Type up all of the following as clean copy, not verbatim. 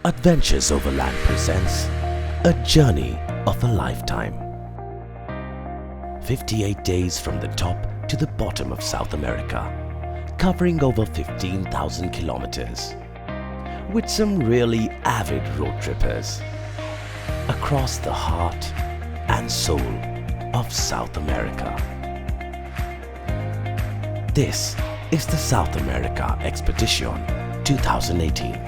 Adventures Overland presents a journey of a lifetime. 58 days from the top to the bottom of South America, covering over 15,000 kilometers, with some really avid road trippers across the heart and soul of South America. This is the South America Expedition 2018.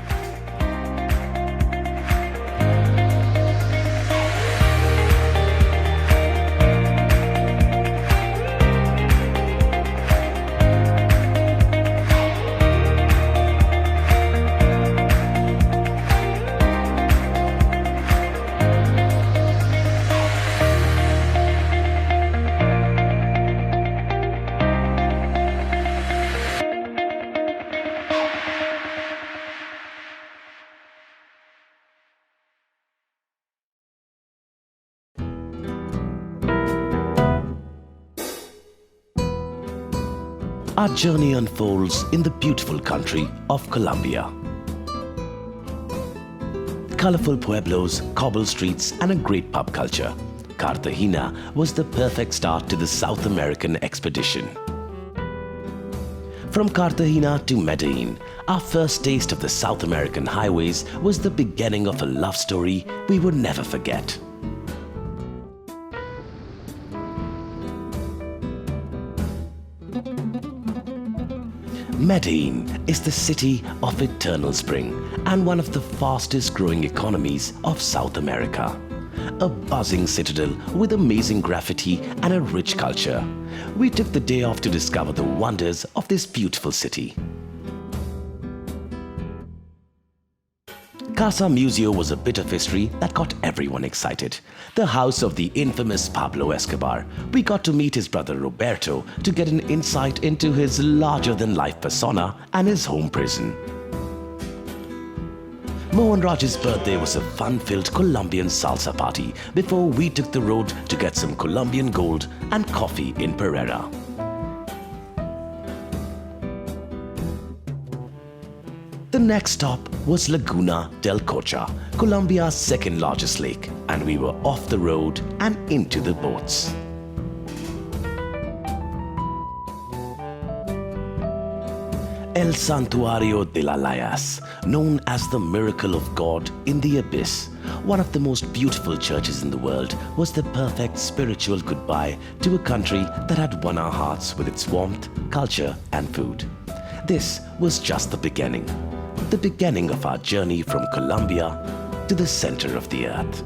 Our journey unfolds in the beautiful country of Colombia. Colorful pueblos, cobble streets, and a great pub culture, Cartagena was the perfect start to the South American expedition. From Cartagena to Medellin, our first taste of the South American highways was the beginning of a love story we would never forget. Medellin is the city of eternal spring and one of the fastest growing economies of South America. A buzzing citadel with amazing graffiti and a rich culture. We took the day off to discover the wonders of this beautiful city. Casa Museo was a bit of history that got everyone excited. The house of the infamous Pablo Escobar. We got to meet his brother Roberto to get an insight into his larger-than-life persona and his home prison. Mohan Raj's birthday was a fun-filled Colombian salsa party before we took the road to get some Colombian gold and coffee in Pereira. The next stop was Laguna del Cocha, Colombia's second largest lake, and we were off the road and into the boats. El Santuario de la Layas, known as the Miracle of God in the Abyss, one of the most beautiful churches in the world, was the perfect spiritual goodbye to a country that had won our hearts with its warmth, culture, and food. This was just the beginning of our journey from Colombia to the center of the earth.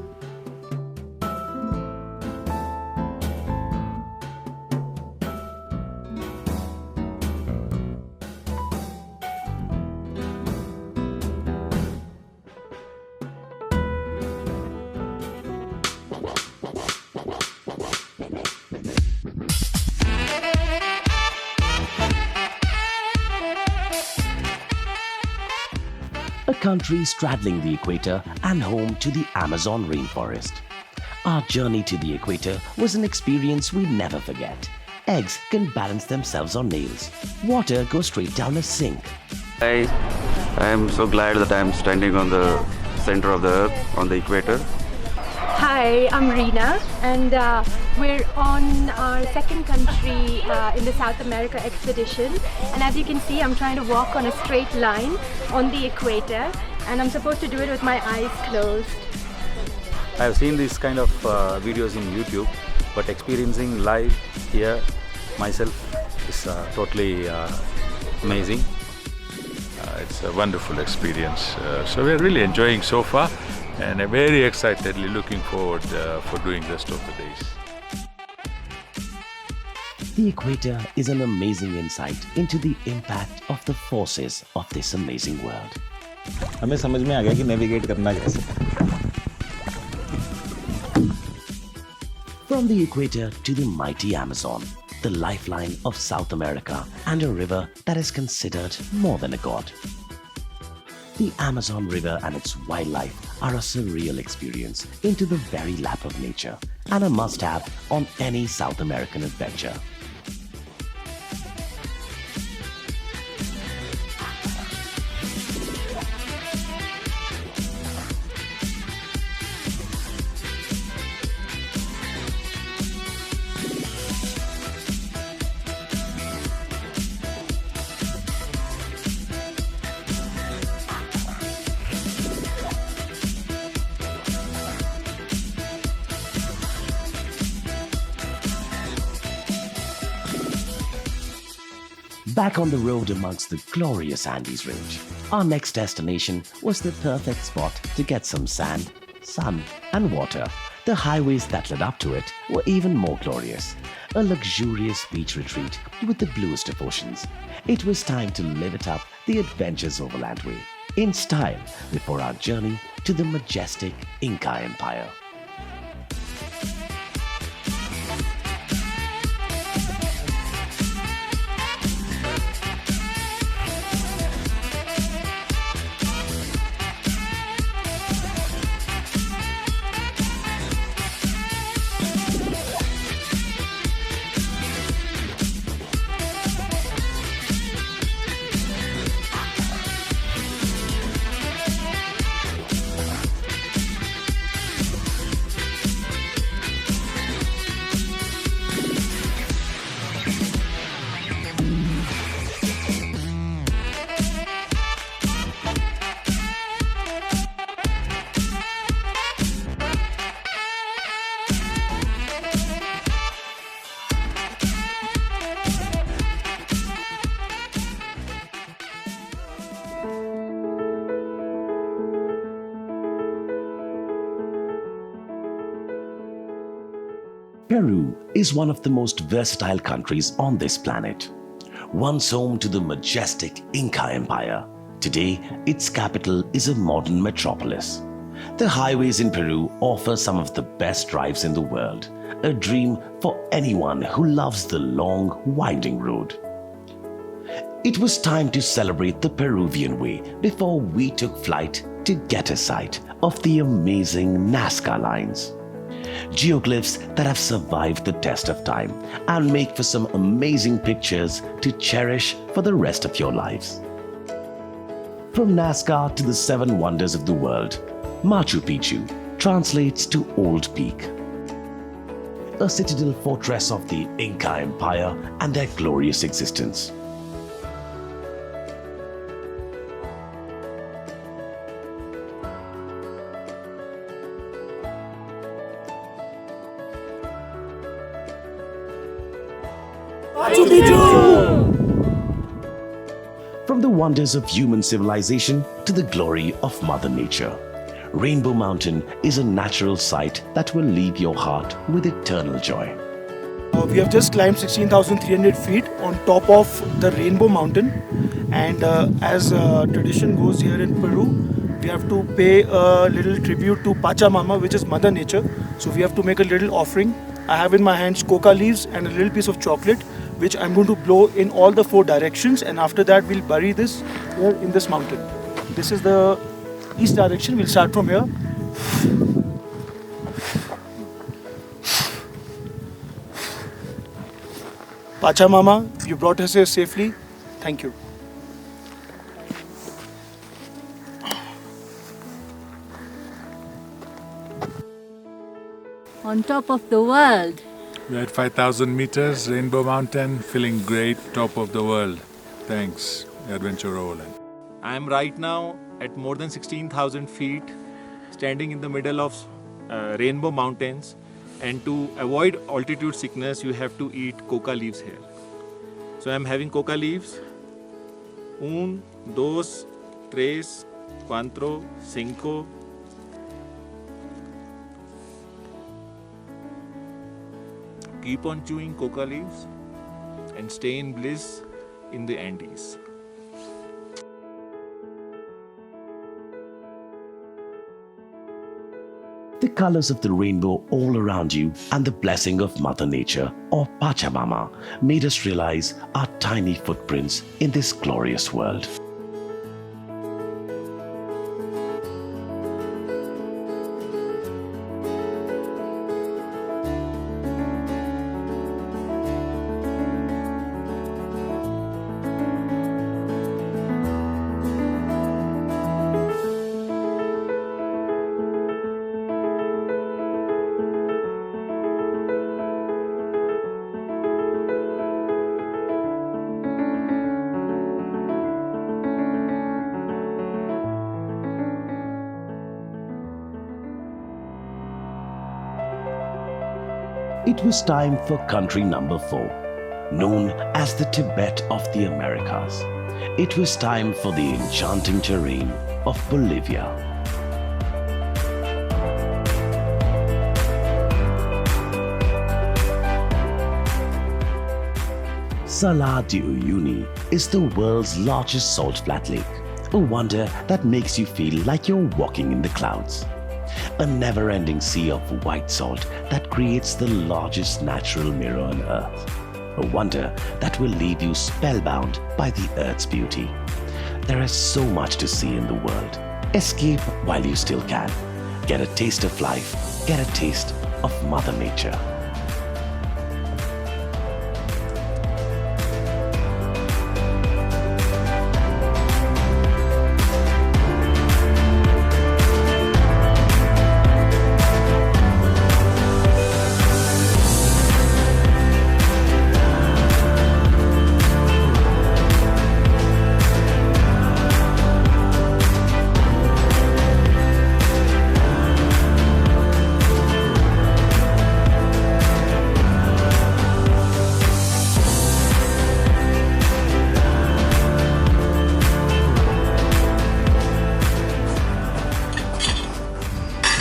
A country straddling the equator and home to the Amazon rainforest. Our journey to the equator was an experience we never forget. Eggs can balance themselves on nails. Water goes straight down a sink. I am so glad that I am standing on the center of the earth, on the equator. Hi, I'm Reena, and we're on our second country in the South America expedition. And as you can see, I'm trying to walk on a straight line on the equator, and I'm supposed to do it with my eyes closed. I've seen these kind of videos in YouTube, but experiencing live here myself is totally amazing. It's a wonderful experience. So we're really enjoying so far, and I'm very excitedly looking forward for doing the rest of the days. The equator is an amazing insight into the impact of the forces of this amazing world. हमें समझ में आ गया कि navigate करना कैसे. From the equator to the mighty Amazon, the lifeline of South America and a river that is considered more than a god. The Amazon River and its wildlife are a surreal experience into the very lap of nature and a must-have on any South American adventure. Back on the road amongst the glorious Andes range, our next destination was the perfect spot to get some sand, sun and water. The highways that led up to it were even more glorious. A luxurious beach retreat with the bluest of oceans. It was time to live it up the Adventures Overland way, in style, before our journey to the majestic Inca Empire. Peru is one of the most versatile countries on this planet. Once home to the majestic Inca Empire, today its capital is a modern metropolis. The highways in Peru offer some of the best drives in the world, a dream for anyone who loves the long, winding road. It was time to celebrate the Peruvian way before we took flight to get a sight of the amazing Nazca lines. Geoglyphs that have survived the test of time and make for some amazing pictures to cherish for the rest of your lives. From Nazca to the 7 wonders of the world, Machu Picchu translates to Old Peak, a citadel fortress of the Inca Empire and their glorious existence. From the wonders of human civilization to the glory of Mother Nature, Rainbow Mountain is a natural sight that will leave your heart with eternal joy. We have just climbed 16,300 feet on top of the Rainbow Mountain, and as tradition goes here in Peru, we have to pay a little tribute to Pachamama, which is Mother Nature. So we have to make a little offering. I have in my hands coca leaves and a little piece of chocolate, which I'm going to blow in all the 4 directions, and after that we'll bury this here in this mountain. This is the east direction. We'll start from here. Pachamama, you brought us here safely. Thank you. On top of the world. We're at 5,000 meters, Rainbow Mountain, feeling great, top of the world. Thanks, Adventure Overland. I am right now at more than 16,000 feet, standing in the middle of Rainbow Mountains, and to avoid altitude sickness, you have to eat coca leaves here. So I am having coca leaves. 1, 2, 3, 4, 5. Keep on chewing coca leaves and stay in bliss in the Andes. The colors of the rainbow all around you and the blessing of Mother Nature, or Pachamama, made us realize our tiny footprints in this glorious world. It was time for country number 4, known as the Tibet of the Americas. It was time for the enchanting terrain of Bolivia. Salar de Uyuni is the world's largest salt flat lake, a wonder that makes you feel like you're walking in the clouds. A never-ending sea of white salt that creates the largest natural mirror on Earth. A wonder that will leave you spellbound by the Earth's beauty. There is so much to see in the world. Escape while you still can. Get a taste of life. Get a taste of Mother Nature.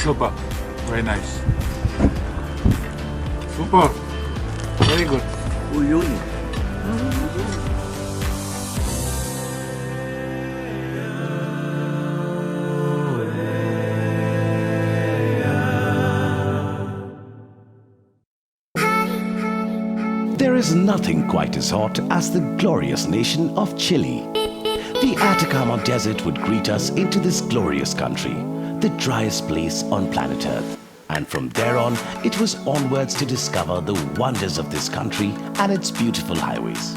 Super, very nice. Super, very good. Uyuni. There is nothing quite as hot as the glorious nation of Chile. The Atacama Desert would greet us into this glorious country, the driest place on planet Earth. And from there on, it was onwards to discover the wonders of this country and its beautiful highways.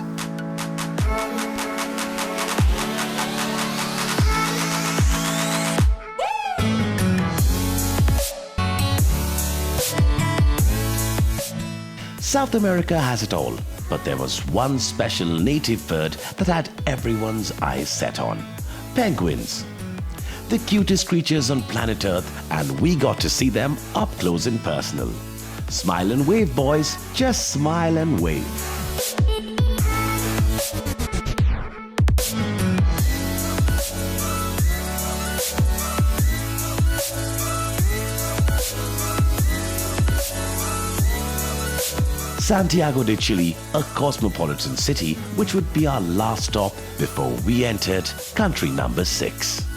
South America has it all, but there was one special native bird that had everyone's eyes set on: penguins. The cutest creatures on planet Earth, and we got to see them up close and personal. Smile and wave, boys, just smile and wave. Santiago de Chile, a cosmopolitan city, which would be our last stop before we entered country number 6.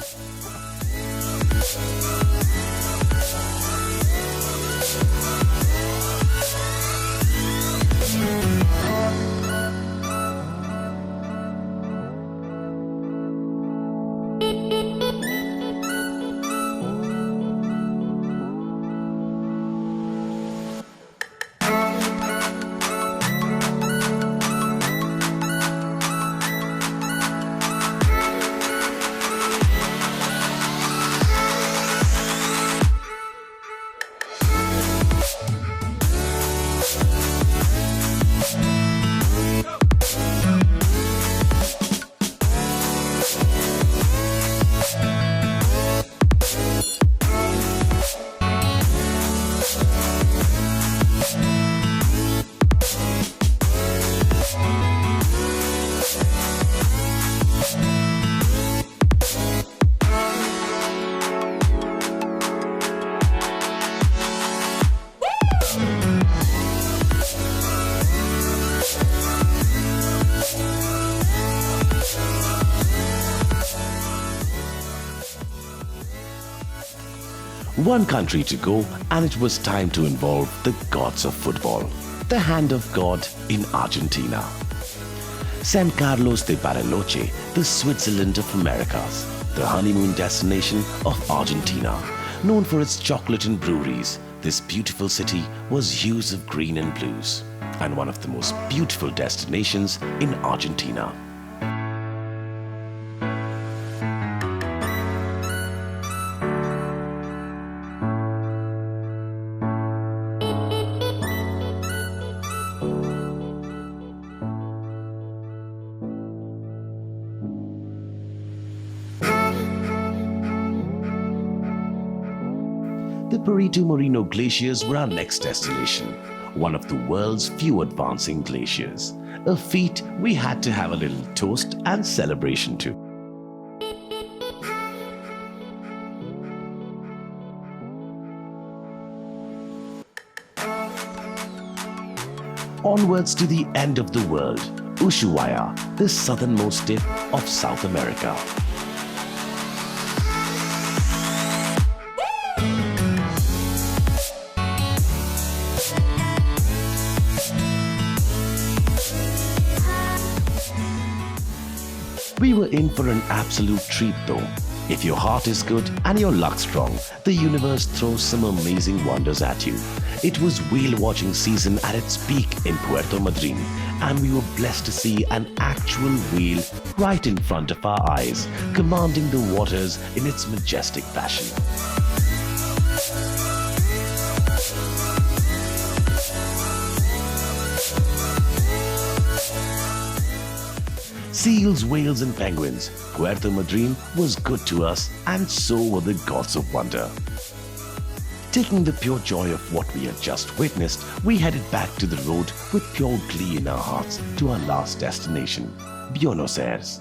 One country to go, and it was time to involve the gods of football, the hand of God in Argentina. San Carlos de Bariloche, the Switzerland of Americas, the honeymoon destination of Argentina. Known for its chocolate and breweries, this beautiful city was hues of green and blues, and one of the most beautiful destinations in Argentina. The Perito Moreno glaciers were our next destination, one of the world's few advancing glaciers. a feat we had to have a little toast and celebration to. Onwards to the end of the world, Ushuaia, the southernmost tip of South America. We were in for an absolute treat though. If your heart is good and your luck strong, the universe throws some amazing wonders at you. It was whale watching season at its peak in Puerto Madryn, and we were blessed to see an actual whale right in front of our eyes, commanding the waters in its majestic fashion. Seals, whales and penguins, Puerto Madryn was good to us, and so were the gods of wonder. Taking the pure joy of what we had just witnessed, we headed back to the road with pure glee in our hearts to our last destination, Buenos Aires.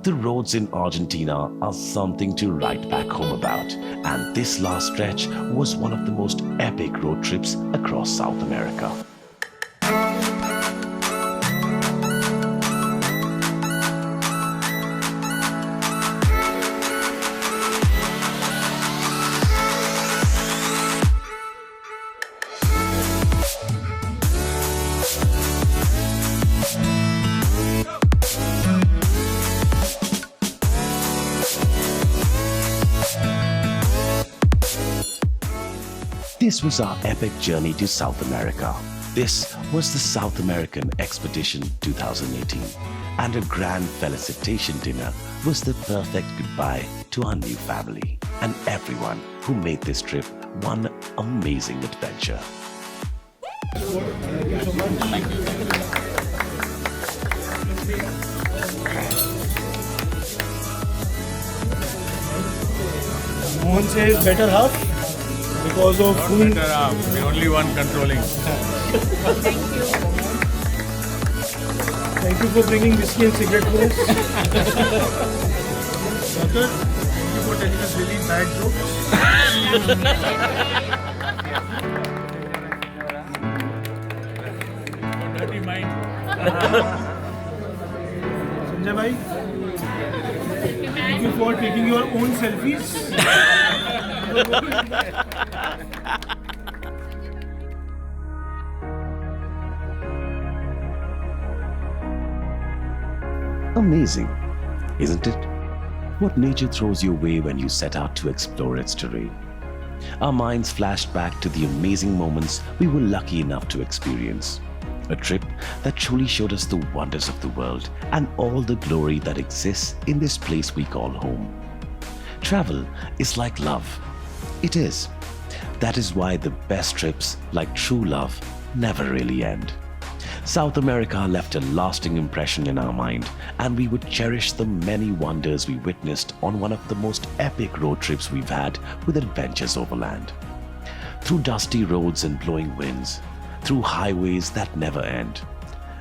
The roads in Argentina are something to write back home about, and this last stretch was one of the most epic road trips across South America. This was our epic journey to South America. This was the South American Expedition 2018, and a grand felicitation dinner was the perfect goodbye to our new family and everyone who made this trip one amazing adventure. Mohan says better half. Because of whom? Better half, the only one controlling. Thank you for bringing whiskey and cigarette for us. Doctor, thank you for telling us really bad jokes. Dirty mind. Sanjay bhai, thank you for taking your own selfies. Amazing, isn't it? What nature throws your way when you set out to explore its terrain. Our minds flashed back to the amazing moments we were lucky enough to experience. A trip that truly showed us the wonders of the world and all the glory that exists in this place we call home. Travel is like love. It is. That is why the best trips, like true love, never really end. South America left a lasting impression in our mind, and we would cherish the many wonders we witnessed on one of the most epic road trips we've had with Adventures Overland. Through dusty roads and blowing winds, through highways that never end,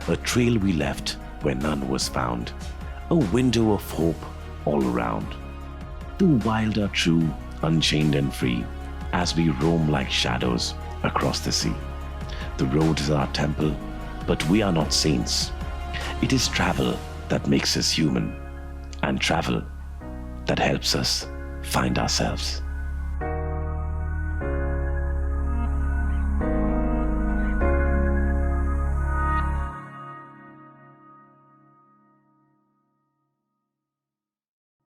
a trail we left where none was found, a window of hope all around. The wild are true, unchained and free, as we roam like shadows across the sea. The road is our temple, but we are not saints. It is travel that makes us human, and travel that helps us find ourselves.